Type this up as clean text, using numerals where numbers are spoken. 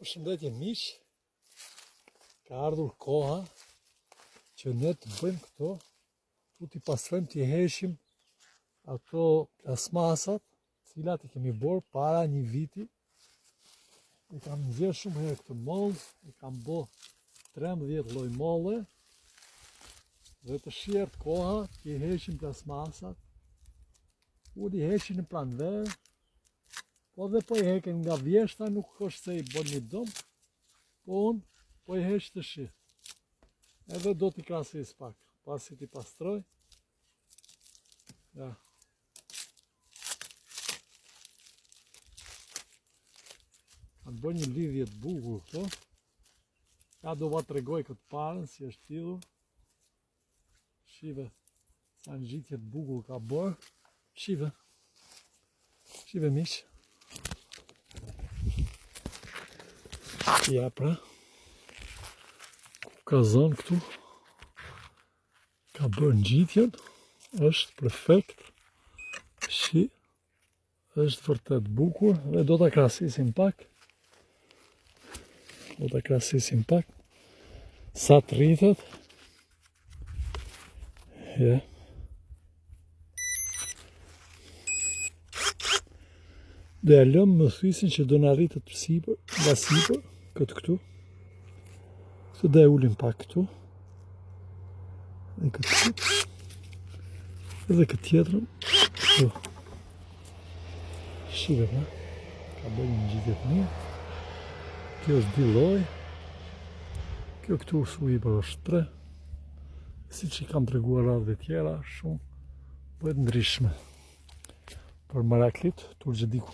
Përshëndetje miq, ka ardhur koha që ne të bëjmë këto, tu t'i pastrojmë, t'i heshim ato plasmasat, cilat i kemi bërë para një viti. I kam nxjerrë shumë herë këtë mollë, i kam bë 13 lloj molle, dhe të shihet koha t'i heshim plasmasat, u i heshin në pranverë. Po dhe po i heken nga vjeshta, nuk është se i bën një dëm, po unë po i heq të shi. Edhe do t'i krahasis pak, pasi t'i pastroj. Ja. Kanë bërë një lidhje të bukur këto. Ja do va tregoj këtë parën, si është lidhur. Shive, sa ngjitje të bukur ka bërë. Shive. Shive miq. Ja pra, ka zënë këtu, ka bërë ngjitjen, është perfekt, shi, është vërtet bukur dhe do ta krahasisim pak, sa të rritet, ja. Do ja lëmë më thysin që do na rritet sipër, nga sipër, këtë këtu. Këtë do e ulim pak këtu. Dhe këtë këtu. Edhe këtë tjetrën. Këtu. Shive pra. Ka bërë një ngjitje të mirë. Kjo është 2 lloj. Kjo këtu shuiper është 3. Siç i kam treguar radhë tjera, shumë bëhet ndryshme. Për Maraklit, Turxhediku.